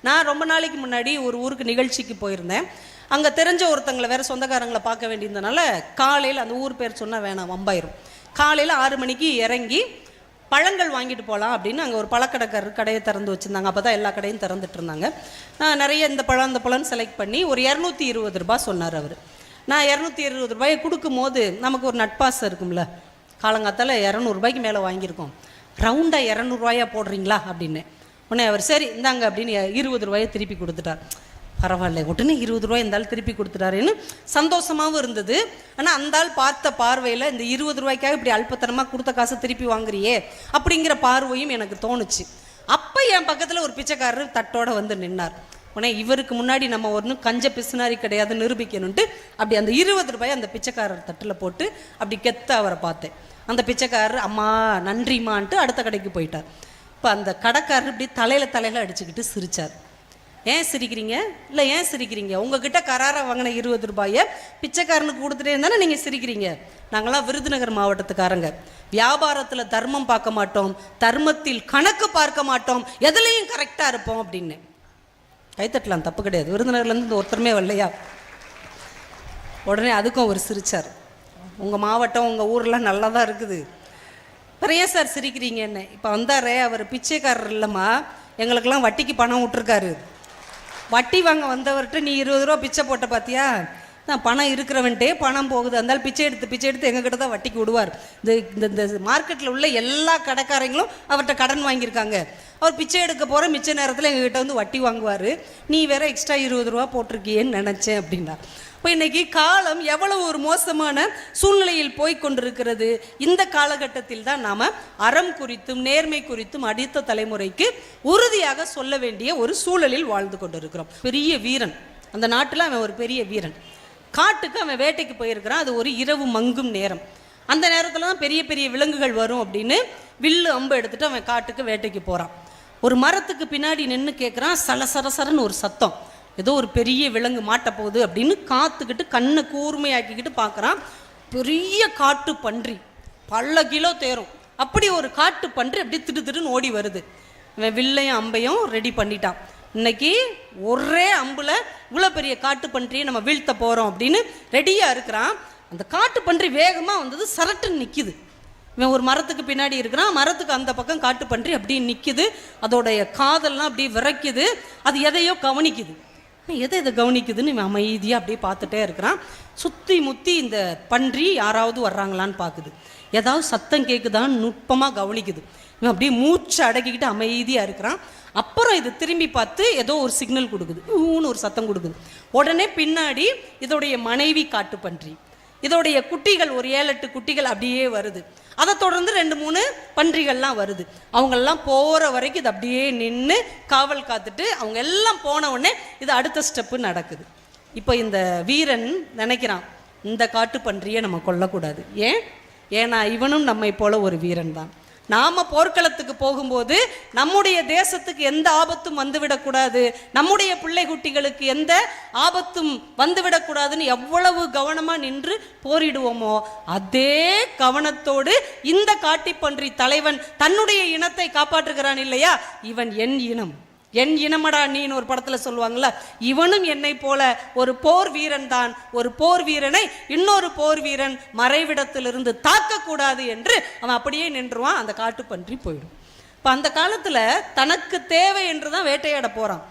நான் ரொம்ப நாளைக்கு முன்னாடி ஒரு ஊருக்கு நிகழ்ச்சிக்கு போயிருந்தேன். அங்கே தெரிஞ்ச ஒருத்தங்களை வேறு சொந்தக்காரங்களை பார்க்க வேண்டியிருந்தனால காலையில், அந்த ஊர் பேர் சொன்னால் வேணாம் வம்பாயிரும், காலையில் 6 மணிக்கு இறங்கி பழங்கள் வாங்கிட்டு போகலாம் அப்படின்னு அங்கே ஒரு பழக்கடைக்காரர் கடையை திறந்து வச்சுருந்தாங்க. அப்போ தான் எல்லா கடையும் திறந்துட்டு இருந்தாங்க. நான் நிறைய இந்த பழம் அந்த பழம்னு செலக்ட் பண்ணி ஒரு 220 ரூபாய் சொன்னார் அவர். நான் 220 ரூபாயை கொடுக்கும்போது நமக்கு ஒரு நட்பாசம் இருக்கும்ல, காலங்காத்தால் 200 ரூபாய்க்கு மேலே வாங்கியிருக்கோம், ரவுண்டாக 200 ரூபாயா போடுறீங்களா அப்படின்னு. உடனே அவர் சரி இந்தாங்க அப்படின்னு 20 ரூபாயை திருப்பி கொடுத்துட்டார். பரவாயில்ல, உடனே 20 ரூபாய் இந்த ஆள் திருப்பி கொடுத்துட்டாருன்னு சந்தோஷமாகவும் இருந்தது. ஆனால் அந்த ஆள் பார்த்த பார்வையில் இந்த 20 ரூபாய்க்காக இப்படி அல்பத்தனமாக கொடுத்த காசை திருப்பி வாங்குறியே அப்படிங்கிற பார்வையும் எனக்கு தோணுச்சு. அப்போ என் பக்கத்தில் ஒரு பிச்சைக்காரர் தட்டோட வந்து நின்னார். உடனே இவருக்கு முன்னாடி நம்ம ஒன்றும் கஞ்ச பிசுனாரி கிடையாது நிரூபிக்கணுன்ட்டு அப்படி அந்த 20 ரூபாய் அந்த பிச்சைக்காரர் தட்டில் போட்டு அப்படி கெத்த அவரை பார்த்தேன். அந்த பிச்சைக்காரர் அம்மா நன்றிம்மான்ட்டு அடுத்த கடைக்கு போயிட்டார். இப்போ அந்த கடைக்காரர் இப்படி தலையில் அடிச்சுக்கிட்டு சிரித்தார். ஏன் சிரிக்கிறீங்க? இல்லை ஏன் சிரிக்கிறீங்க? உங்ககிட்ட கராராக வாங்கின 20 ரூபாயை பிச்சைக்காரனுக்கு கொடுத்துட்டே இருந்தானே நீங்கள் சிரிக்கிறீங்க. நாங்களாம் விருதுநகர் மாவட்டத்துக்காரங்க, வியாபாரத்தில் தர்மம் பார்க்க மாட்டோம், தர்மத்தில் கணக்கு பார்க்க மாட்டோம், எதுலேயும் கரெக்டாக இருப்போம் அப்படின்னு. கைத்தட்டலாம், தப்பு கிடையாது. விருதுநகர்லேருந்து ஒருத்தருமே வரலையா? உடனே அதுக்கும் அவர் சிரித்தார். உங்கள் மாவட்டம் உங்கள் ஊரெலாம் நல்லா தான் இருக்குது, அப்புறம் ஏன் சார் சிரிக்கிறீங்க என்ன? இப்போ வந்தாரே அவர் பிச்சைக்காரர் இல்லைம்மா, எங்களுக்கெல்லாம் வட்டிக்கு பணம் விட்டுருக்காரு. வட்டி வாங்க வந்தவர்கிட்ட நீ 20 ரூபா பிச்சை போட்ட பார்த்தியா? நான் பணம் இருக்கிறவன்ட்டே பணம் போகுது, அதனால பிச்சை எடுத்து எங்ககிட்ட தான் வட்டிக்கு விடுவார். இந்த மார்க்கெட்டில் உள்ள எல்லா கடைக்காரங்களும் அவர்கிட்ட கடன் வாங்கியிருக்காங்க. அவர் பிச்சை எடுக்க போகிற மிச்ச நேரத்தில் எங்ககிட்ட வந்து வட்டி வாங்குவார். நீ வேற எக்ஸ்ட்ரா 20 ரூபா போட்டிருக்கியேன்னு நினச்சேன் அப்படின்னா. இப்போ இன்றைக்கி காலம் எவ்வளவு ஒரு மோசமான சூழ்நிலையில் போய்கொண்டிருக்கிறது. இந்த காலகட்டத்தில் தான் நாம் அறம் குறித்தும் நேர்மை குறித்தும் அடுத்த தலைமுறைக்கு உறுதியாக சொல்ல வேண்டிய ஒரு சூழலில் வாழ்ந்து கொண்டிருக்கிறோம். பெரிய வீரன், அந்த நாட்டில் அவன் ஒரு பெரிய வீரன். காட்டுக்கு அவன் வேட்டைக்கு போயிருக்கிறான். அது ஒரு இரவு மங்கும் நேரம். அந்த நேரத்தில் தான் பெரிய பெரிய விலங்குகள் வரும் அப்படின்னு வில்லு அம்பு எடுத்துகிட்டு அவன் காட்டுக்கு வேட்டைக்கு போகிறான். ஒரு மரத்துக்கு பின்னாடி நின்று கேட்குறான், சரசரன்னு ஒரு சத்தம், ஏதோ ஒரு பெரிய விலங்கு மாட்ட போகுது அப்படின்னு காத்துக்கிட்டு கண்ணை கூர்மையாக்கிக்கிட்டு பார்க்குறான். பெரிய காட்டு பன்றி, பல கிலோ தேரும். அப்படி ஒரு காட்டு பன்றி அப்படி திடுன்னு ஓடி வருது. இவன் வில்லையும் அம்பையும் ரெடி பண்ணிட்டான். இன்னைக்கு ஒரே அம்புல இவ்வளோ பெரிய காட்டு பன்றியை நம்ம வீழ்த்த போகிறோம் அப்படின்னு ரெடியாக இருக்கிறான். அந்த காட்டு பன்றி வேகமாக வந்தது, சரட்டுன்னு நிற்கிது. இவன் ஒரு மரத்துக்கு பின்னாடி இருக்கிறான். மரத்துக்கு அந்த பக்கம் காட்டு பன்றி அப்படி நிற்கிது. அதோடைய காதெல்லாம் அப்படி விரைக்குது. அது எதையோ கவனிக்குது. எதை கவனிக்குதுன்னு இவன் அமைதியாக அப்படியே பார்த்துட்டே இருக்கிறான். சுற்றி முற்றி இந்த பன்றி யாராவது வர்றாங்களான்னு பார்க்குது. ஏதாவது சத்தம் கேட்குதான்னு நுட்பமாக கவனிக்குது. இவன் அப்படியே மூச்சு அடக்கிக்கிட்டு அமைதியாக இருக்கிறான். அப்புறம் இது திரும்பி பார்த்து ஏதோ ஒரு சிக்னல் கொடுக்குது, ஊன்னு ஒரு சத்தம் கொடுக்குது. உடனே பின்னாடி இதோடைய மனைவி காட்டு பன்றி, இதோடைய குட்டிகள் ஒரு 7-8 குட்டிகள் அப்படியே வருது. அதை தொடர்ந்து 2-3 பன்றிகள்லாம் வருது. அவங்கெல்லாம் போகிற வரைக்கும் இது அப்படியே நின்று காவல் காத்துட்டு அவங்க எல்லாம் போன உடனே இது அடுத்த ஸ்டெப்பு நடக்குது. இப்போ இந்த வீரன் நினைக்கிறான், இந்த காட்டு பன்றியை நம்ம கொல்லக்கூடாது. ஏன்னா இவனும் நம்மை போல ஒரு வீரன் தான். நாம் போர்க்களத்துக்கு போகும்போது நம்முடைய தேசத்துக்கு எந்த ஆபத்தும் வந்துவிடக்கூடாது, நம்முடைய பிள்ளை குட்டிகளுக்கு எந்த ஆபத்தும் வந்துவிடக்கூடாதுன்னு எவ்வளவு கவனமாக நின்று போரிடுவோமோ அதே கவனத்தோடு இந்த காட்டிப்பன்றி தலைவன் தன்னுடைய இனத்தை காப்பாற்றுகிறான் இல்லையா? இவன் என் இனம், என் இனமடா நீன்னு ஒரு படத்தில் சொல்லுவாங்கள்ல, இவனும் என்னை போல ஒரு போர் வீரன் தான். ஒரு போர் வீரனை இன்னொரு போர் வீரன் மறைவிடத்திலிருந்து தாக்கக்கூடாது என்று அவன் அப்படியே நின்றுவான். அந்த காட்டுப்பன்றி போயிடும். இப்போ அந்த காலத்தில் தனக்கு தேவை என்று தான் வேட்டையாட போகிறான்.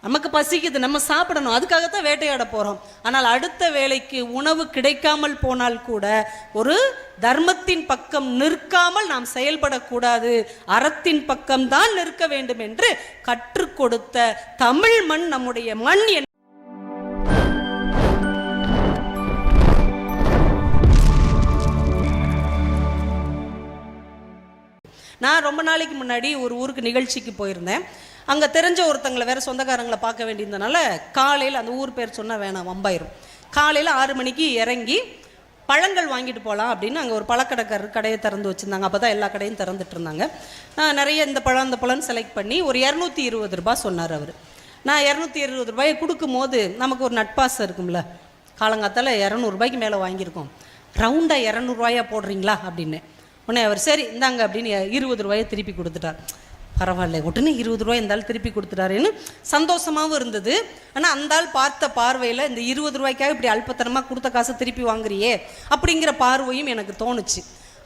நமக்கு பசிக்குது, நம்ம சாப்பிடணும், அதுக்காகத்தான் வேட்டையாட போகிறோம். ஆனால் அடுத்த வேளைக்கு உணவு கிடைக்காமல் போனால் கூட ஒரு தர்மத்தின் பக்கம் நிற்காமல் நாம் செயல்படக்கூடாது, அறத்தின் பக்கம்தான் நிற்க வேண்டும் என்று கற்றுக் கொடுத்த தமிழ் மண் நம்முடைய மண். நான் ரொம்ப நாளைக்கு முன்னாடி ஒரு ஊருக்கு நிகழ்ச்சிக்கு போயிருந்தேன். அங்கே தெரிஞ்ச ஒருத்தங்களை வேறு சொந்தக்காரங்களை பார்க்க வேண்டியிருந்தனால காலையில், அந்த ஊர் பேர் சொன்னால் வேணாம் வம்பாயிரும், காலையில் 6 மணிக்கு இறங்கி பழங்கள் வாங்கிட்டு போகலாம் அப்படின்னு அங்கே ஒரு பழக்கடைக்காரர் கடையை திறந்து வச்சுருந்தாங்க. அப்போ தான் எல்லா கடையும் திறந்துட்டு இருந்தாங்க. நான் நிறைய இந்த பழம் செலக்ட் பண்ணி ஒரு 220 ரூபாய் சொன்னார் அவர். நான் 220 ரூபாயை கொடுக்கும்போது நமக்கு ஒரு நட்பாசம் இருக்கும்ல, காலங்காத்தால் 200 ரூபாய்க்கு மேலே வாங்கியிருக்கோம், ரவுண்டாக 200 ரூபாயா போடுறீங்களா அப்படின்னு. உடனே அவர் சரி இந்தாங்க அப்படின்னு 20 ரூபாயை திருப்பி கொடுத்துட்டார். பரவாயில்ல, உடனே 20 ரூபாய் இந்த ஆள் திருப்பி கொடுத்துட்டாருன்னு சந்தோஷமாகவும் இருந்தது. ஆனால் அந்த ஆள் பார்த்த பார்வையில் இந்த 20 ரூபாய்க்காக இப்படி அல்பத்தனமாக கொடுத்த காசை திருப்பி வாங்குறியே அப்படிங்கிற பார்வையும் எனக்கு தோணுச்சு.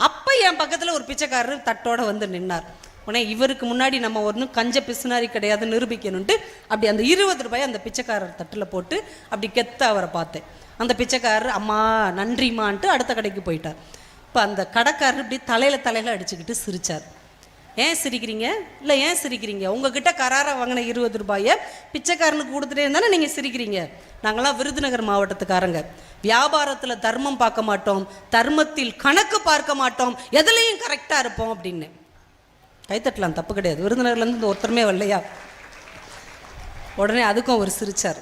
அப்போ என் பக்கத்தில் ஒரு பிச்சைக்காரர் தட்டோட வந்து நின்னார். உடனே இவருக்கு முன்னாடி நம்ம ஒன்றும் கஞ்ச பிசுனாரி கிடையாது நிரூபிக்கணுன்ட்டு அப்படி அந்த 20 ரூபாய் அந்த பிச்சைக்காரர் தட்டில் போட்டு அப்படி கெத்த அவரை பார்த்தேன். அந்த பிச்சைக்காரர் அம்மா நன்றிம்மான்ட்டு அடுத்த கடைக்கு போயிட்டார். இப்போ அந்த கடைக்காரர் இப்படி தலையில் அடிச்சுக்கிட்டு சிரித்தார். ஏன் சிரிக்கிறீங்க? இல்லை ஏன் சிரிக்கிறீங்க? உங்ககிட்ட கராராக வாங்கின 20 ரூபாயை பிச்சைக்காரனுக்கு கொடுத்துட்டே இருந்தானே நீங்கள் சிரிக்கிறீங்க. நாங்களாம் விருதுநகர் மாவட்டத்துக்காரங்க, வியாபாரத்தில் தர்மம் பார்க்க மாட்டோம், தர்மத்தில் கணக்கு பார்க்க மாட்டோம், எதுலேயும் கரெக்டாக இருப்போம் அப்படின்னு. கைத்தட்டலாம், தப்பு கிடையாது. விருதுநகர்லேருந்து ஒருத்தருமே வரலையா? உடனே அதுக்கும் அவர் சிரித்தார்.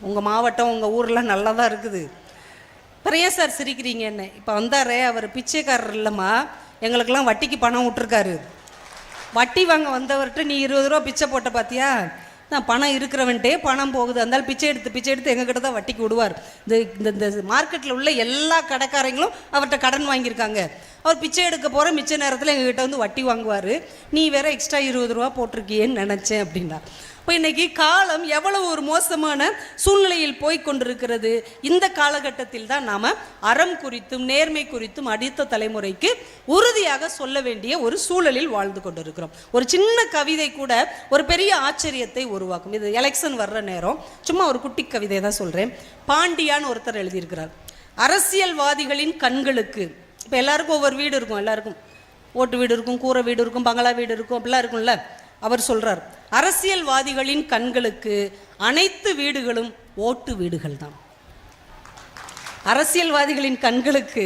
உங்கள் மாவட்டம் உங்கள் ஊரெலாம் நல்லா தான் இருக்குது, அப்புறம் ஏன் சார் சிரிக்கிறீங்கன்னு. இப்போ வந்தாரே அவர் பிச்சைக்காரர் இல்லைம்மா, எங்களுக்கெல்லாம் வட்டிக்கு பணம் விட்டுருக்காரு. வட்டி வாங்க வந்தவர்கிட்ட நீ 20 ரூபா பிச்சை போட்ட பார்த்தியா? நான் பணம் இருக்கிறவன்ட்டே பணம் போகுது, அதனால பிச்சை எடுத்து எங்ககிட்ட தான் வட்டிக்கு விடுவார். இந்த மார்க்கெட்டில் உள்ள எல்லா கடைக்காரங்களும் அவர்கிட்ட கடன் வாங்கியிருக்காங்க. அவர் பிச்சை எடுக்க போகிற மிச்ச நேரத்தில் எங்ககிட்ட வந்து வட்டி வாங்குவார். நீ வேற எக்ஸ்ட்ரா 20 ரூபா போட்டிருக்கியேன்னு நினச்சேன் அப்படின்னா. இப்போ இன்றைக்கி காலம் எவ்வளவு ஒரு மோசமான சூழ்நிலையில் போய் கொண்டிருக்கிறது. இந்த காலகட்டத்தில் தான் நாம் அறம் குறித்தும் நேர்மை குறித்தும் அடுத்த தலைமுறைக்கு உறுதியாக சொல்ல வேண்டிய ஒரு சூழலில் வாழ்ந்து கொண்டிருக்கிறோம். ஒரு சின்ன கவிதை கூட ஒரு பெரிய ஆச்சரியத்தை உருவாக்கும். இது எலெக்ஷன் வர்ற நேரம், சும்மா ஒரு குட்டி கவிதை தான் சொல்கிறேன். பாண்டியான்னு ஒருத்தர் எழுதியிருக்கிறார். அரசியல்வாதிகளின் கண்களுக்கு, இப்போ எல்லாருக்கும் ஒவ்வொரு வீடு இருக்கும், எல்லாருக்கும் ஓட்டு வீடு இருக்கும், கூரை வீடு இருக்கும், பங்களா வீடு இருக்கும், அப்படிலாம் இருக்கும்ல. அவர் சொல்றார், அரசியல்வாதிகளின் கண்களுக்கு அனைத்து வீடுகளும் ஓட்டு வீடுகள் தான். அரசியல்வாதிகளின் கண்களுக்கு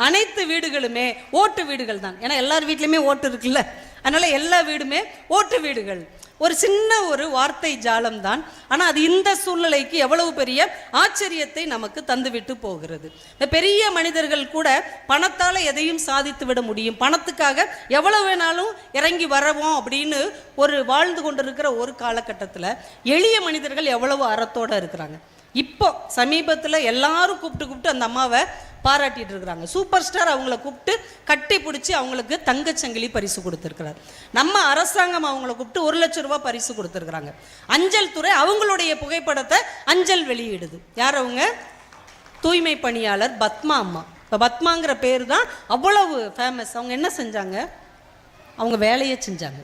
அனைத்து வீடுகளுமே ஓட்டு வீடுகள் தான். ஏன்னா எல்லார் வீட்லையுமே ஓட்டு இருக்குல்ல, அதனால எல்லா வீடுமே ஓட்டு வீடுகள். ஒரு சின்ன ஒரு வார்த்தை ஜாலம் தான், ஆனால் அது இந்த சூழ்நிலைக்கு எவ்வளவு பெரிய ஆச்சரியத்தை நமக்கு தந்துவிட்டு போகிறது. பெரிய மனிதர்கள் கூட பணத்தால் எதையும் சாதித்து விட முடியும், பணத்துக்காக எவ்வளவு வேணாலும் இறங்கி வரவோம் அப்படின்னு ஒரு வாழ்ந்து கொண்டிருக்கிற ஒரு காலகட்டத்தில் எளிய மனிதர்கள் எவ்வளவு அறத்தோடு இருக்கிறாங்க. இப்போ சமீபத்தில் எல்லாரும் கூப்பிட்டு அந்த அம்மாவை பாராட்டிட்டு இருக்கிறாங்க. சூப்பர் ஸ்டார் அவங்கள கூப்பிட்டு கட்டி பிடிச்சி அவங்களுக்கு தங்கச்சங்கிலி பரிசு கொடுத்துருக்கிறார். நம்ம அரசாங்கம் அவங்கள கூப்பிட்டு 1 லட்சம் ரூபாய் பரிசு கொடுத்துருக்குறாங்க. அஞ்சல் துறை அவங்களுடைய புகைப்படத்தை அஞ்சல் வெளியிடுது. யார் அவங்க? தூய்மை பணியாளர் பத்மா அம்மா. இப்போ பத்மாங்கிற பேர் தான் அவ்வளவு ஃபேமஸ். அவங்க என்ன செஞ்சாங்க? அவங்க வேலையை செஞ்சாங்க.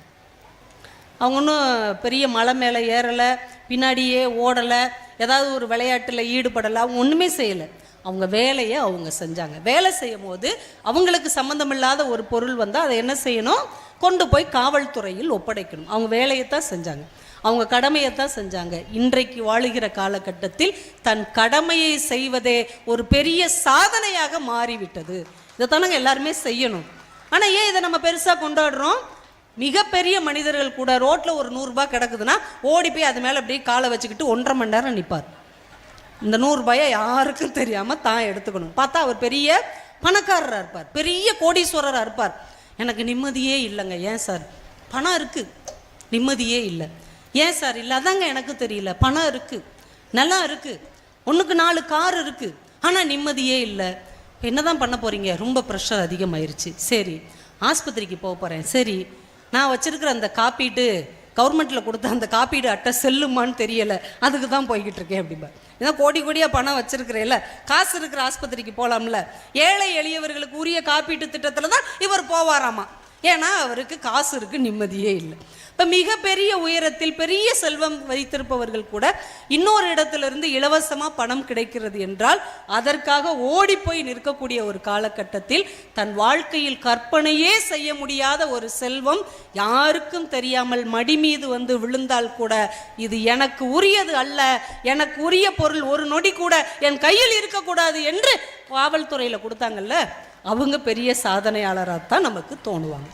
அவங்க ஒன்றும் பெரிய மலை மேலே ஏறலை, பின்னாடியே ஓடலை, ஏதாவது ஒரு விளையாட்டில் ஈடுபடலை, அவங்க ஒன்றுமே செய்யலை. அவங்க வேலையை அவங்க செஞ்சாங்க. வேலை செய்யும் போது அவங்களுக்கு சம்மந்தமில்லாத ஒரு பொருள் வந்தால் அதை என்ன செய்யணும்? கொண்டு போய் காவல்துறையில் ஒப்படைக்கணும். அவங்க வேலையை தான் செஞ்சாங்க, அவங்க கடமையை தான் செஞ்சாங்க. இன்றைக்கு வாழுகிற காலகட்டத்தில் தன் கடமையை செய்வதே ஒரு பெரிய சாதனையாக மாறிவிட்டது. இதைத்தான் நாங்கள் எல்லாருமே செய்யணும். ஆனால் ஏன் இதை நம்ம பெருசாக கொண்டாடுறோம்? மிகப்பெரிய மனிதர்கள் கூட ரோட்டில் ஒரு 100 ரூபாய் கிடக்குதுன்னா ஓடி போய் அது மேலே அப்படியே காலை வச்சுக்கிட்டு 1.5 மணி நேரம் நிற்பார். இந்த 100 ரூபாயை யாருக்கும் தெரியாமல் தான் எடுத்துக்கணும். பார்த்தா அவர் பெரிய பணக்காரராக இருப்பார், பெரிய கோடீஸ்வரராக இருப்பார். எனக்கு நிம்மதியே இல்லைங்க. ஏன் சார்? பணம் இருக்குது, நிம்மதியே இல்லை. ஏன் சார் இல்லை? அதாங்க எனக்கு தெரியல. பணம் இருக்குது, நிலம் இருக்குது, 1க்கு 4 கார் இருக்குது, ஆனால் நிம்மதியே இல்லை. என்ன தான் பண்ண போகிறீங்க? ரொம்ப ப்ரெஷர் அதிகமாயிருச்சு. சரி, ஆஸ்பத்திரிக்கு போக போகிறேன். சரி, நான் வச்சுருக்கிற அந்த காப்பீட்டு கவர்மெண்ட்டில் கொடுத்த அந்த காப்பீடு அட்டை செல்லுமான்னு தெரியலை, அதுக்கு தான் போய்கிட்டு இருக்கேன் அப்படிம்பா. ஏன்னா கோடியாக பணம் வச்சிருக்கிறேன்ல, காசு இருக்கிற ஆஸ்பத்திரிக்கு போகலாம்ல. ஏழை எளியவர்களுக்கு உரிய காப்பீட்டு திட்டத்தில் தான் இவர் போவாராமா. ஏன்னா அவருக்கு காசு இருக்குது, நிம்மதியே இல்லை. இப்போ மிகப்பெரிய உயரத்தில் பெரிய செல்வம் வைத்திருப்பவர்கள் கூட இன்னொரு இடத்திலிருந்து இலவசமாக பணம் கிடைக்கிறது என்றால் அதற்காக ஓடி போய் நிற்கக்கூடிய ஒரு காலகட்டத்தில் தன் வாழ்க்கையில் கற்பனையே செய்ய முடியாத ஒரு செல்வம் யாருக்கும் தெரியாமல் மடி மீது வந்து விழுந்தால் கூட இது எனக்கு உரியது அல்ல, எனக்கு உரிய பொருள் ஒரு நொடி கூட என் கையில் இருக்கக்கூடாது என்று காவல்துறையில் கொடுத்தாங்கல்ல, அவங்க பெரிய சாதனையாளராகத்தான் நமக்கு தோணுவாங்க.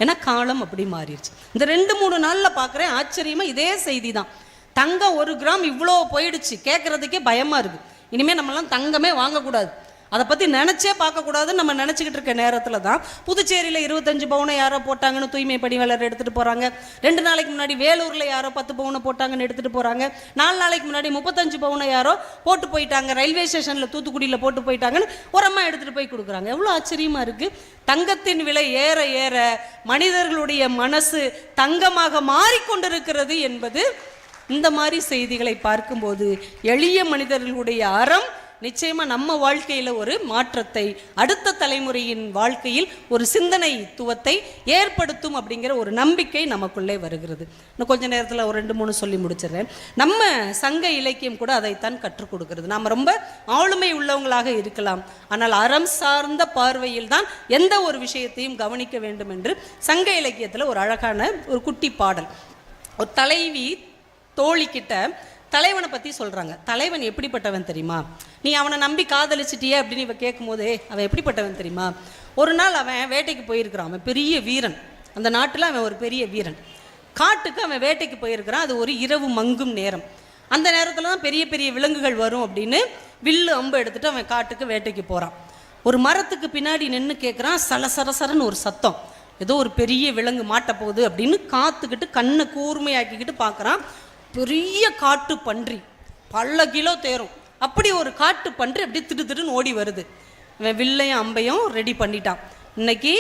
ஏன்னா காலம் அப்படி மாறிடுச்சு. இந்த 2-3 நாளில் பார்க்குறேன், ஆச்சரியமாக இதே செய்தி தான். தங்கம் 1 கிராம் இவ்வளோ போயிடுச்சு. கேட்குறதுக்கே பயமாக இருக்குது. இனிமேல் நம்மளாம் தங்கமே வாங்கக்கூடாது அதை பற்றி நினச்சே பார்க்கக்கூடாதுன்னு நம்ம நினச்சிக்கிட்டு இருக்க நேரத்தில் தான் புதுச்சேரியில் 25 பவுனை யாரோ போட்டாங்கன்னு தூய்மை பணியாளர் எடுத்துகிட்டு போகிறாங்க. 2 நாளைக்கு முன்னாடி வேலூரில் யாரோ 10 பவுனை போட்டாங்கன்னு எடுத்துகிட்டு போகிறாங்க. 4 நாளைக்கு முன்னாடி 35 பவுனை யாரோ போட்டு போயிட்டாங்க, ரயில்வே ஸ்டேஷனில் தூத்துக்குடியில் போட்டு போயிட்டாங்கன்னு ஒரு அம்மா எடுத்துகிட்டு போய் கொடுக்குறாங்க. எவ்வளோ ஆச்சரியமாக இருக்குது. தங்கத்தின் விலை ஏற ஏற மனிதர்களுடைய மனசு தங்கமாக மாறிக்கொண்டிருக்கிறது என்பது இந்த மாதிரி செய்திகளை பார்க்கும்போது எளிய மனிதர்களுடைய அறம் நிச்சயமா நம்ம வாழ்க்கையில ஒரு மாற்றத்தை, அடுத்த தலைமுறையின் வாழ்க்கையில் ஒரு சிந்தனைத்துவத்தை ஏற்படுத்தும் அப்படிங்கிற ஒரு நம்பிக்கை நமக்குள்ளே வருகிறது. இன்னும் கொஞ்ச நேரத்தில் ஒரு 2-3 சொல்லி முடிச்சிடுறேன். நம்ம சங்க இலக்கியம் கூட அதைத்தான் கற்றுக் கொடுக்கிறது. நாம் ரொம்ப ஆளுமை உள்ளவங்களாக இருக்கலாம், ஆனால் அறம் சார்ந்த பார்வையில் தான் எந்த ஒரு விஷயத்தையும் கவனிக்க வேண்டும் என்று சங்க இலக்கியத்தில் ஒரு அழகான ஒரு குட்டி பாடல். ஒரு தலைவி தோழிக்கிட்ட தலைவனை பற்றி சொல்கிறாங்க. தலைவன் எப்படிப்பட்டவன் தெரியுமா, நீ அவனை நம்பி காதலிச்சிட்டியே அப்படின்னு இவ கேட்கும் போதே அவன் எப்படிப்பட்டவன் தெரியுமா, ஒரு நாள் அவன் வேட்டைக்கு போயிருக்கிறான். அவன் பெரிய வீரன், அந்த நாட்டில் அவன் ஒரு பெரிய வீரன். காட்டுக்கு அவன் வேட்டைக்கு போயிருக்கிறான். அது ஒரு இரவு மங்கும் நேரம். அந்த நேரத்தில் தான் பெரிய பெரிய விலங்குகள் வரும் அப்படின்னு வில்லு அம்பு எடுத்துகிட்டு அவன் காட்டுக்கு வேட்டைக்கு போகிறான். ஒரு மரத்துக்கு பின்னாடி நின்று கேட்குறான். சலசரசரன்னு ஒரு சத்தம், ஏதோ ஒரு பெரிய விலங்கு மாட்ட போகுது அப்படின்னு காத்துக்கிட்டு கண்ணை கூர்மையாக்கிக்கிட்டு பார்க்குறான். பெரிய காட்டு பன்றி, பல கிலோ தேரும். அப்படி ஒரு காட்டு பன்றி அப்படி திடுன்னு ஓடி வருது. இவன் வில்லையும் அம்பையும் ரெடி பண்ணிட்டான். இன்னைக்கு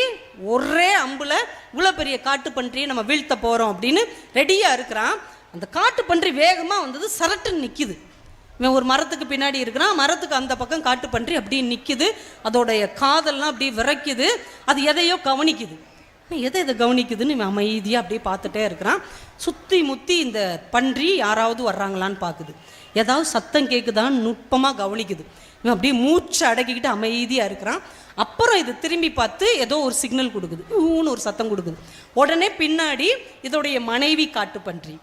ஒரே அம்புல இவ்வளோ பெரிய காட்டு பன்றியை நம்ம வீழ்த்த போகிறோம் அப்படின்னு ரெடியாக இருக்கிறான். அந்த காட்டு பன்றி வேகமாக வந்தது, சரட்டுன்னு நிற்கிது. இவன் ஒரு மரத்துக்கு பின்னாடி இருக்கிறான். மரத்துக்கு அந்த பக்கம் காட்டு பன்றி அப்படி நிற்கிது. அதோடைய காதெல்லாம் அப்படி விரைக்குது. அது எதையோ கவனிக்குது. எதை கவனிக்குதுன்னு இவன் அமைதியாக அப்படியே பார்த்துட்டே இருக்கிறான். சுற்றி முற்றி இந்த பன்றி யாராவது வர்றாங்களான்னு பார்க்குது. ஏதாவது சத்தம் கேட்குதான்னு நுட்பமாக கவனிக்குது. இவன் அப்படியே மூச்சு அடக்கிக்கிட்டு அமைதியாக இருக்கிறான். அப்புறம் இது திரும்பி பார்த்து ஏதோ ஒரு சிக்னல் கொடுக்குது, ஊன்னு ஒரு சத்தம் கொடுக்குது. உடனே பின்னாடி இதோடைய மனைவி காட்டு பன்றி,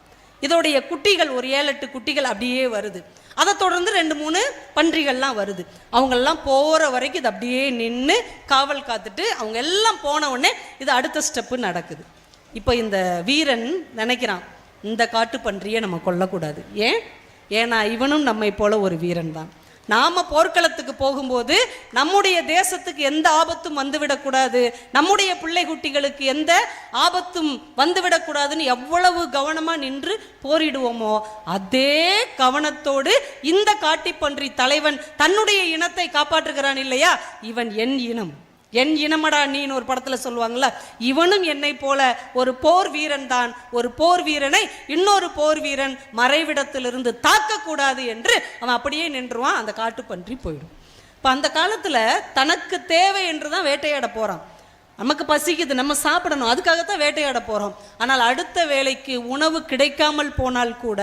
இதோடைய குட்டிகள் ஒரு 7-8 குட்டிகள் அப்படியே வருது. அதை தொடர்ந்து 2-3 பன்றிகள்லாம் வருது. அவங்கெல்லாம் போகிற வரைக்கும் இது அப்படியே நின்று காவல் காத்துட்டு அவங்க எல்லாம் போன உடனே இது அடுத்த ஸ்டெப்பு நடக்குது. இப்போ இந்த வீரன் நினைக்கிறான், இந்த காட்டு பன்றியை நம்ம கொல்லக்கூடாது. ஏன்னா இவனும் நம்மை போல ஒரு வீரன் தான். நாம் போர்க்களத்துக்கு போகும்போது நம்முடைய தேசத்துக்கு எந்த ஆபத்தும் வந்துவிடக்கூடாது, நம்முடைய பிள்ளை குட்டிகளுக்கு எந்த ஆபத்தும் வந்துவிடக்கூடாதுன்னு எவ்வளவு கவனமாக நின்று போரிடுவோமோ அதே கவனத்தோடு இந்த காட்டிப்பன்றி தலைவன் தன்னுடைய இனத்தை காப்பாற்றுகிறான் இல்லையா. இவன் என் இனம், என் இனமடா நீன்னு ஒரு படத்தில் சொல்லுவாங்கள்ல, இவனும் என்னை போல ஒரு போர் வீரன் தான். ஒரு போர் வீரனை இன்னொரு போர் வீரன் மறைவிடத்திலிருந்து தாக்கக்கூடாது என்று அவன் அப்படியே நின்றுவான். அந்த காட்டுப்பன்றி போயிடும். இப்போ அந்த காலத்தில் தனக்கு தேவை என்று தான் வேட்டையாட போகிறான். நமக்கு பசிக்குது, நம்ம சாப்பிடணும், அதுக்காகத்தான் வேட்டையாட போகிறோம். ஆனால் அடுத்த வேளைக்கு உணவு கிடைக்காமல் போனால் கூட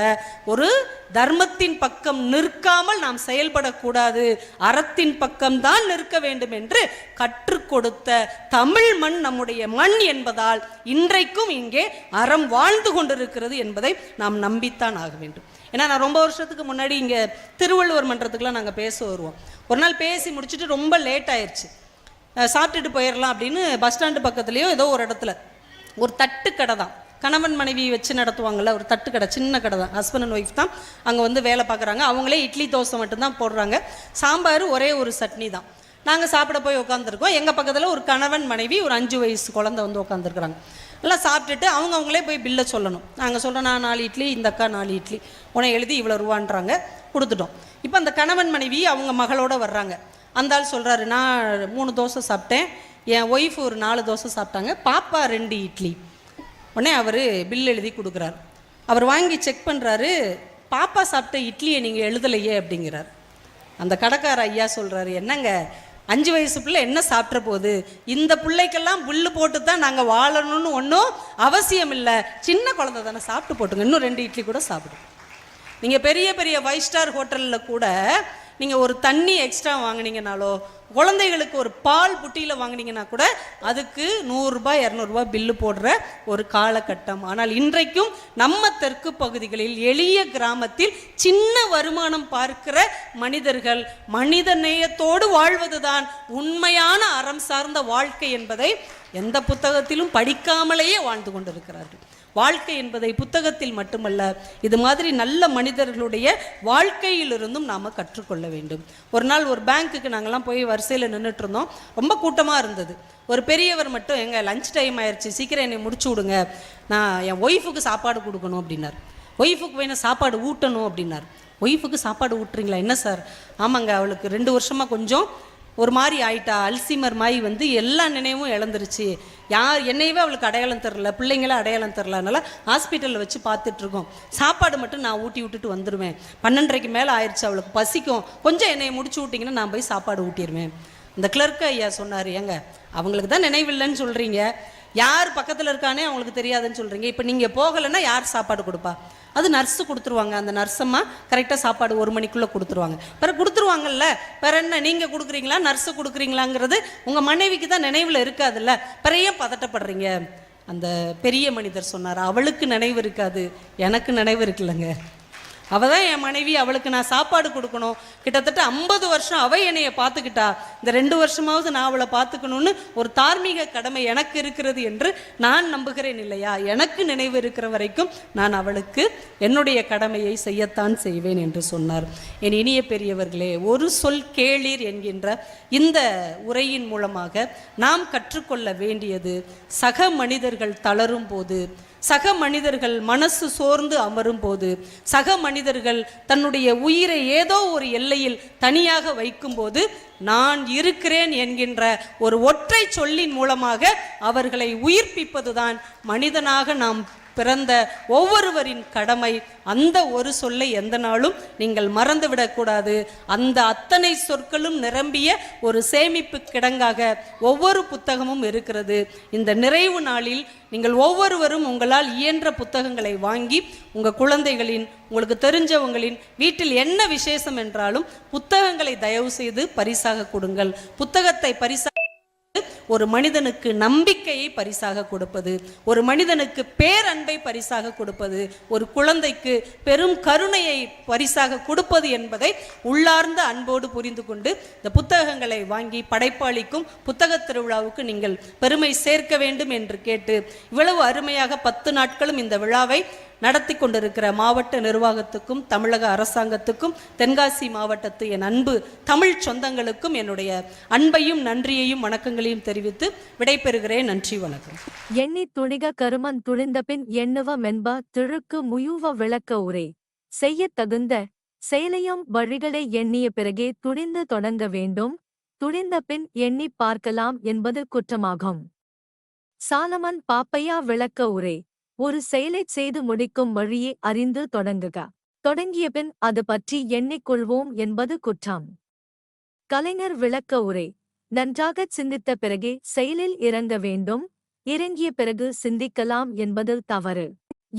ஒரு தர்மத்தின் பக்கம் நிற்காமல் நாம் செயல்படக்கூடாது, அறத்தின் பக்கம்தான் நிற்க வேண்டும் என்று கற்றுக் கொடுத்த தமிழ் மண் நம்முடைய மண் என்பதால் இன்றைக்கும் இங்கே அறம் வாழ்ந்து கொண்டிருக்கிறது என்பதை நாம் நம்பித்தான் ஆக வேண்டும். ஏன்னா நான் ரொம்ப வருஷத்துக்கு முன்னாடி இங்கே திருவள்ளுவர் மன்றத்துக்குலாம் நாங்கள் பேச வருவோம். ஒரு நாள் பேசி முடிச்சுட்டு ரொம்ப லேட் ஆயிடுச்சு. சாப்பிட்டுட்டு போயிடலாம் அப்படின்னு பஸ் ஸ்டாண்டு பக்கத்துலேயோ ஏதோ ஒரு இடத்துல ஒரு தட்டு கடை தான், கணவன் மனைவி வச்சு நடத்துவாங்கள்ல, ஒரு தட்டு கடை, சின்ன கடை தான். ஹஸ்பண்ட் அண்ட் ஒய்ஃப் தான் அங்கே வந்து வேலை பார்க்குறாங்க. அவங்களே இட்லி தோசை மட்டும்தான் போடுறாங்க, சாம்பார் ஒரே ஒரு சட்னி தான். நாங்கள் சாப்பிட போய் உட்காந்துருக்கோம். எங்கள் பக்கத்தில் ஒரு கணவன் மனைவி ஒரு 5 வயசு குழந்தை வந்து உட்காந்துருக்குறாங்க. எல்லாம் சாப்பிட்டுட்டு அவங்களே போய் பில்லை சொல்லணும். நாங்கள் சொல்கிறோம், நான் 4 இட்லி, இந்த அக்கா 4 இட்லி, உன்னை எழுதி இவ்வளோ ரூபான்றாங்க, கொடுத்துட்டோம். இப்போ அந்த கணவன் மனைவி அவங்க மகளோட வர்றாங்க. அந்த ஆள் சொல்கிறாரு, நான் 3 தோசை சாப்பிட்டேன், என் ஒய்ஃப் ஒரு 4 தோசை சாப்பிட்டாங்க, பாப்பா 2 இட்லி. உடனே அவர் பில் எழுதி கொடுக்குறாரு. அவர் வாங்கி செக் பண்ணுறாரு, பாப்பா சாப்பிட்ட இட்லியை நீங்கள் எழுதலையே அப்படிங்கிறார். அந்த கடைக்கார ஐயா சொல்கிறாரு, என்னங்க 5 வயசு பிள்ளை என்ன சாப்பிட்ற போகுது, இந்த பிள்ளைக்கெல்லாம் புல்லு போட்டு தான் நாங்கள் வாழணும்னு ஒன்றும் அவசியம் இல்லை, சின்ன குழந்தை தானே, சாப்பிட்டு போட்டுங்க, இன்னும் 2 இட்லி கூட சாப்பிடும். நீங்கள் பெரிய பெரிய 5 ஸ்டார் ஹோட்டலில் கூட நீங்கள் ஒரு தண்ணி எக்ஸ்ட்ரா வாங்கினீங்கனாலோ, குழந்தைகளுக்கு ஒரு பால் புட்டியில் வாங்கினீங்கன்னா கூட அதுக்கு 100 ரூபாய் 200 ரூபாய் பில்லு போடுற ஒரு காலகட்டம். ஆனால் இன்றைக்கும் நம்ம தெற்கு பகுதிகளில் எளிய கிராமத்தில் சின்ன வருமானம் பார்க்கிற மனிதர்கள் மனித நேயத்தோடு வாழ்வதுதான் உண்மையான அறம் சார்ந்த வாழ்க்கை என்பதை எந்த புத்தகத்திலும் படிக்காமலேயே வாழ்ந்து கொண்டிருக்கிறார்கள். வாழ்க்கை என்பதை புத்தகத்தில் மட்டுமல்ல, இது மாதிரி நல்ல மனிதர்களுடைய வாழ்க்கையிலிருந்தும் நாம் கற்றுக்கொள்ள வேண்டும். ஒரு நாள் ஒரு பேங்க்குக்கு நாங்கள்லாம் போய் வரிசையில் நின்றுட்டு இருந்தோம். ரொம்ப கூட்டமாக இருந்தது. ஒரு பெரியவர் மட்டும், எங்கள் லஞ்ச் டைம் ஆயிடுச்சு, சீக்கிரம் என்னை முடிச்சு விடுங்க, நான் என் ஒய்ஃபுக்கு சாப்பாடு கொடுக்கணும் அப்படின்னார். ஒய்ஃபுக்கு வேணும் சாப்பாடு ஊட்டணும் அப்படின்னார். ஒய்ஃபுக்கு சாப்பாடு ஊட்டுறீங்களா? என்ன சார்? ஆமாங்க, அவளுக்கு 2 வருஷமாக கொஞ்சம் ஒரு மாதிரி ஆயிட்டா, அல்சீமர் மாதிரி எல்லா நினைவும் இழந்துருச்சு. என்னையவே அவளுக்கு அடையாளம் தரல, பிள்ளைங்கள அடையாளம் தரல, அதனால் ஹாஸ்பிட்டலில் வச்சு பார்த்துட்ருக்கோம். சாப்பாடு மட்டும் நான் ஊட்டி விட்டுட்டு வந்துடுவேன். 12:30க்கு மேலே ஆயிடுச்சு, அவளுக்கு பசிக்கும், கொஞ்சம் என்னை முடிச்சு விட்டிங்கன்னா நான் போய் சாப்பாடு ஊட்டிடுவேன். இந்த கிளர்க்கு ஐயா சொன்னார், ஏங்க அவங்களுக்கு தான் நினைவில்லைன்னு சொல்கிறீங்க, யார் பக்கத்தில் இருக்கானே அவங்களுக்கு தெரியாதுன்னு சொல்கிறீங்க, இப்போ நீங்கள் போகலைன்னா யார் சாப்பாடு கொடுப்பா? அது நர்ஸு கொடுத்துருவாங்க. அந்த நர்ஸம்மா கரெக்டாக சாப்பாடு 1 மணிக்குள்ளே கொடுத்துருவாங்க. பிறகு கொடுத்துருவாங்கல்ல, வேற என்ன நீங்கள் கொடுக்குறீங்களா நர்ஸு கொடுக்குறீங்களாங்கிறது உங்கள் மனைவிக்கு தான் நினைவில் இருக்காதுல்ல, பிறைய பதட்டப்படுறீங்க. அந்த பெரிய மனிதர் சொன்னார், அவளுக்கு நினைவு இருக்காது, எனக்கு நினைவு இருக்குல்லங்க. அவள் தான் என் மனைவி, அவளுக்கு நான் சாப்பாடு கொடுக்கணும். கிட்டத்தட்ட 50 வருஷம் அவள் என்னைய பார்த்துக்கிட்டா, இந்த 2 வருஷமாவது நான் அவளை பார்த்துக்கணும்னு ஒரு தார்மீக கடமை எனக்கு இருக்கிறது என்று நான் நம்புகிறேன் இல்லையா? எனக்கு நினைவு இருக்கிற வரைக்கும் நான் அவளுக்கு என்னுடைய கடமையை செய்யத்தான் செய்வேன் என்று சொன்னார். என் இனிய பெரியவர்களே, ஒரு சொல் கேளீர் என்கின்ற இந்த உரையின் மூலமாக நாம் கற்றுக்கொள்ள வேண்டியது, சக மனிதர்கள் தளரும் போது, சக மனிதர்கள் மனசு சோர்ந்து அமரும் போது, சக மனிதர்கள் தன்னுடைய உயிரை ஏதோ ஒரு எல்லையில் தனியாக வைக்கும்போது, நான் இருக்கிறேன் என்கின்ற ஒரு ஒற்றை சொல்லின் மூலமாக அவர்களை உயிர்ப்பிப்பதுதான் மனிதனாக நாம் பிறந்த ஒவ்வொருவரின் கடமை. அந்த ஒரு சொல்லை எந்த நாளும் நீங்கள் மறந்துவிடக்கூடாது. அந்த அத்தனை சொற்களும் நிரம்பிய ஒரு சேமிப்பு கிடங்காக ஒவ்வொரு புத்தகமும் இருக்கிறது. இந்த நிறைவு நாளில் நீங்கள் ஒவ்வொருவரும் உங்களால் இயன்ற புத்தகங்களை வாங்கி உங்கள் குழந்தைகளின், உங்களுக்கு தெரிஞ்சவங்களின் வீட்டில் என்ன விசேஷம் என்றாலும் புத்தகங்களை தயவு செய்து பரிசாக கொடுங்கள். புத்தகத்தை பரிசாக ஒரு மனிதனுக்கு நம்பிக்கையை பரிசாக கொடுப்பது, ஒரு மனிதனுக்கு பேரன்பை பரிசாக கொடுப்பது, ஒரு குழந்தைக்கு பெரும் கருணையை பரிசாக கொடுப்பது என்பதை உள்ளார்ந்த அன்போடு புரிந்து கொண்டு இந்த புத்தகங்களை வாங்கி படைப்பாளிக்கும் புத்தக திருவிழாவுக்கு நீங்கள் பெருமை சேர்க்க வேண்டும் என்று கேட்டு, இவ்வளவு அருமையாக 10 நாட்களும் இந்த விழாவை நடத்தி கொண்டிருக்கிற மாவட்ட நிர்வாகத்துக்கும் தமிழக அரசாங்கத்துக்கும் தென்காசி மாவட்டத்து என் அன்பு தமிழ் சொந்தங்களுக்கும் என்னுடைய அன்பையும் நன்றியையும் வணக்கங்களையும் தெரிவித்து விடைபெறுகிறேன். நன்றி, வணக்கம். எண்ணி துணிக கருமன் துணிந்த பின் எண்ணுவ மென்ப திழுக்கு முயுவ விளக்க உரை செய்ய தகுந்த செயலையும் வழிகளை எண்ணிய பிறகே துணிந்து தொடங்க வேண்டும். துணிந்த பின் எண்ணி பார்க்கலாம் என்பது குற்றமாகும். சாலமன் பாப்பையா விளக்க உரை ஒரு செயலைச் செய்து முடிக்கும் வழியை அறிந்து தொடங்குக. தொடங்கிய பின் அது பற்றி எண்ணிக்கொள்வோம் என்பது குற்றம். கலைஞர் விளக்க உரை நன்றாகச் சிந்தித்த பிறகே செயலில் இறங்க வேண்டும். இறங்கிய பிறகு சிந்திக்கலாம் என்பது தவறு.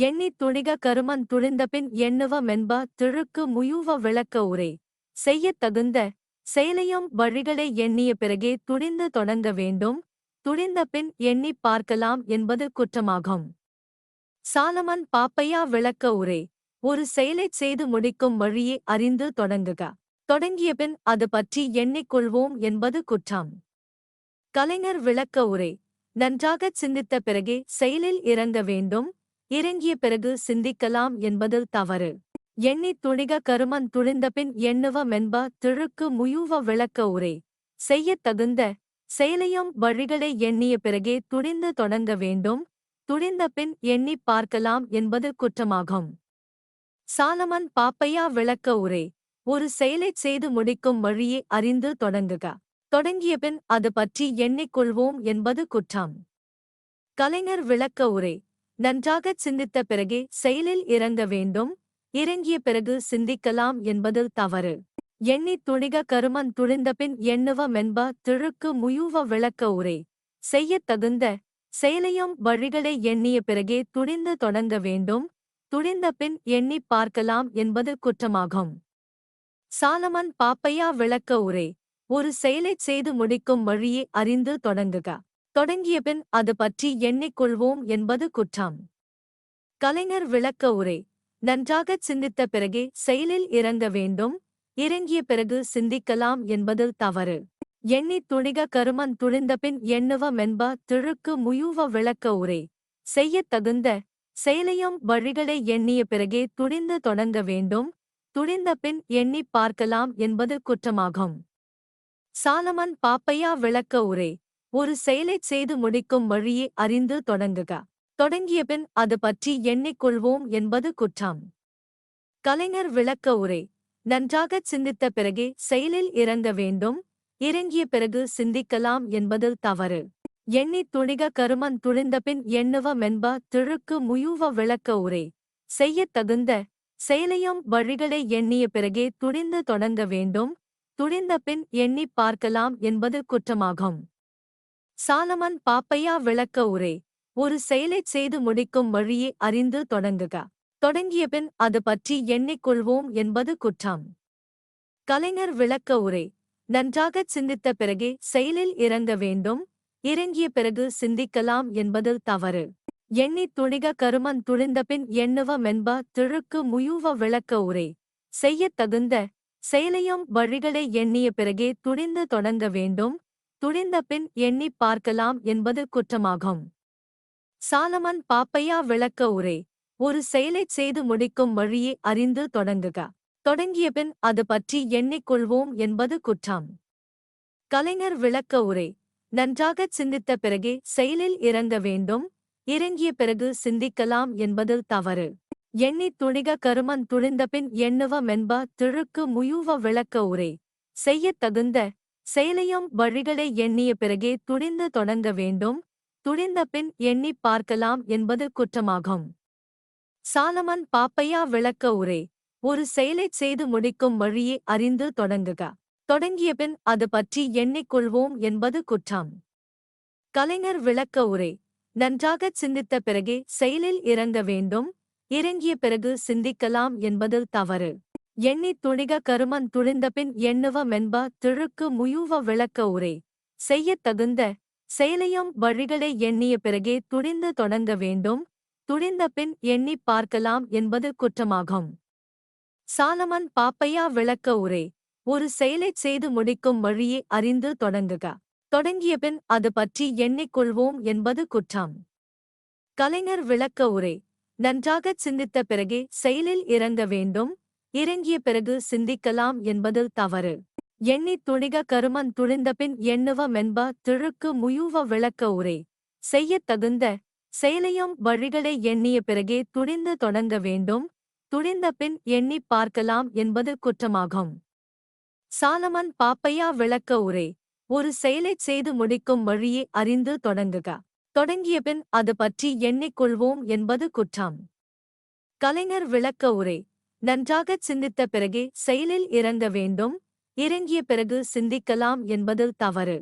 எண்ணி துணிக கருமன் துணிந்த பின் எண்ணுவ மென்ப திழுக்கு முயுவ விளக்க உரை செய்ய தகுந்த செயலையும் வழிகளை எண்ணிய பிறகே துணிந்து தொடங்க வேண்டும். துணிந்த பின் எண்ணி பார்க்கலாம் என்பது குற்றமாகும். சாலமன் பாப்பையா விளக்க உரை ஒரு செயலைச் செய்து முடிக்கும் வழியை அறிந்து தொடங்குக. தொடங்கிய பின் அது பற்றி எண்ணிக்கொள்வோம் என்பது குற்றம். கலைஞர் விளக்க உரை நன்றாகச் சிந்தித்த பிறகே செயலில் இறங்க வேண்டும். இறங்கிய பிறகு சிந்திக்கலாம் என்பது தவறு. எண்ணி துணிக கருமன் துணிந்த பின் எண்ணுவ மென்ப திழுக்கு முயுவ விளக்க உரை செய்ய தகுந்த செயலையும் வழிகளை எண்ணிய பிறகே துணிந்து தொடங்க வேண்டும். துணிந்த பின் எண்ணி பார்க்கலாம் என்பது குற்றமாகும். சாலமன் பாப்பையா விளக்க உரை ஒரு செயலைச் செய்து முடிக்கும் வழியை அறிந்து தொடங்குக. தொடங்கிய பின் அது பற்றி எண்ணிக்கொள்வோம் என்பது குற்றம். கலைஞர் விளக்க உரை நன்றாகச் சிந்தித்த பிறகே செயலில் இறங்க வேண்டும். இறங்கிய பிறகு சிந்திக்கலாம் என்பது தவறு. எண்ணி துணிக கருமன் துணிந்த பின் எண்ணுவ மென்ப திழுக்கு முயுவ விளக்க உரை செய்ய தகுந்த செயலையும் வழிகளை எண்ணிய பிறகே துணிந்து தொடங்க வேண்டும். துணிந்த பின் எண்ணி பார்க்கலாம் என்பது குற்றமாகும். சாலமன் பாப்பையா விளக்க உரை ஒரு செயலைச் செய்து முடிக்கும் வழியை அறிந்து தொடங்குக. தொடங்கிய பின் அது பற்றி எண்ணிக்கொள்வோம் என்பது குற்றம். கலைஞர் விளக்க உரை நன்றாகச் சிந்தித்த பிறகே செயலில் இறங்க வேண்டும். இறங்கிய பிறகு சிந்திக்கலாம் என்பது தவறு. எண்ணி துணிக கருமன் துணிந்த பின் எண்ணுவ மென்ப திழுக்கு முயுவ விளக்க உரை செய்ய தகுந்த செயலையும் வழிகளை எண்ணிய பிறகே துணிந்து தொடங்க வேண்டும், துணிந்த பின் எண்ணிப் பார்க்கலாம் என்பது குற்றமாகும். சாலமன் பாப்பையா விளக்க உரை. ஒரு செயலைச் செய்து முடிக்கும் வழியை அறிந்து தொடங்குக. தொடங்கிய பின் அது பற்றி எண்ணிக்கொள்வோம் என்பது குற்றம். கலைஞர் விளக்க உரை. நன்றாகச் சிந்தித்த பிறகே செயலில் இறங்க வேண்டும், இறங்கிய பிறகு சிந்திக்கலாம் என்பது தவறு. எண்ணித் துணிக கருமன் துணிந்தபின் எண்ணுவ மென்ப திழுக்கு முயுவ விளக்க உரை. செய்யத் தகுந்த செயலையும் வழிகளை எண்ணிய பிறகே துணிந்து தொடங்க வேண்டும், துணிந்த பின் எண்ணிப் பார்க்கலாம் என்பது குற்றமாகும். சாலமன் பாப்பையா விளக்க உரை. ஒரு செயலைச் செய்து முடிக்கும் வழியை அறிந்து தொடங்குக. தொடங்கிய பின் அது பற்றி எண்ணிக்கொள்வோம் என்பது குற்றம். கலைஞர் விளக்க உரை. நன்றாகச் சிந்தித்த பிறகே செயலில் இறங்க வேண்டும், இறங்கிய பிறகு சிந்திக்கலாம் என்பது தவறு. எண்ணித் துணிக கருமன் துணிந்தபின் எண்ணுவ மென்ப திழுக்கு முயுவ விளக்க உரை. செய்யத் தகுந்த செயலையும் வழிகளை எண்ணிய பிறகே துணிந்து தொடங்க வேண்டும், துணிந்த பின் எண்ணிப் பார்க்கலாம் என்பது குற்றமாகும். சாலமன் பாப்பையா விளக்க உரை. ஒரு செயலைச் செய்து முடிக்கும் வழியை அறிந்து தொடங்குக. தொடங்கிய பின் அது பற்றி எண்ணிக்கொள்வோம் என்பது குற்றம். கலைஞர் விளக்க உரை. நன்றாகச் சிந்தித்த பிறகே செயலில் இறங்க வேண்டும், இறங்கிய பிறகு சிந்திக்கலாம் என்பது தவறு. எண்ணித் துணிக கருமன் துணிந்தபின் எண்ணுவ மென்ப திழுக்கு முயுவ விளக்க உரை. செய்யத் தகுந்த செயலையும் வழிகளை எண்ணிய பிறகே துணிந்து தொடங்க வேண்டும், துணிந்த பின் எண்ணிப் பார்க்கலாம் என்பது குற்றமாகும். சாலமன் பாப்பையா விளக்க உரை. ஒரு செயலைச் செய்து முடிக்கும் வழியை அறிந்து தொடங்குக. தொடங்கிய பின் அது பற்றி எண்ணிக்கொள்வோம் என்பது குற்றம். கலைஞர் விளக்க உரை. நன்றாகச் சிந்தித்த பிறகே செயலில் இறங்க வேண்டும், இறங்கிய பிறகு சிந்திக்கலாம் என்பது தவறு. எண்ணித் துணிக கருமன் துணிந்தபின் எண்ணுவ மென்ப திழுக்கு முயுவ விளக்க உரை. செய்யத் தகுந்த செயலையும் வழிகளை எண்ணிய பிறகே துணிந்து தொடங்க வேண்டும், துணிந்த பின் எண்ணிப் பார்க்கலாம் என்பது குற்றமாகும். சாலமன் பாப்பையா விளக்க உரை. ஒரு செயலைச் செய்து முடிக்கும் வழியை அறிந்து தொடங்குக. தொடங்கிய பின் அது பற்றி எண்ணிக்கொள்வோம் என்பது குற்றம். கலைஞர் விளக்க உரை. நன்றாகச் சிந்தித்த பிறகே செயலில் இறங்க வேண்டும், இறங்கிய பிறகு சிந்திக்கலாம் என்பது தவறு. எண்ணித் துணிக கருமன் துணிந்தபின் எண்ணுவ மென்ப திழுக்கு முயுவ விளக்க உரை. செய்யத் தகுந்த செயலையும் வழிகளை எண்ணிய பிறகே துணிந்து தொடங்க வேண்டும், துணிந்த பின் எண்ணிப் பார்க்கலாம் என்பது குற்றமாகும். சாலமன் பாப்பையா விளக்க உரை. ஒரு செயலைச் செய்து முடிக்கும் வழியை அறிந்து தொடங்குக. தொடங்கிய பின் அது பற்றி எண்ணிக்கொள்வோம் என்பது குற்றம். கலைஞர் விளக்க உரை. நன்றாகச் சிந்தித்த பிறகே செயலில் இறங்க வேண்டும், இறங்கிய பிறகு சிந்திக்கலாம் என்பது தவறு.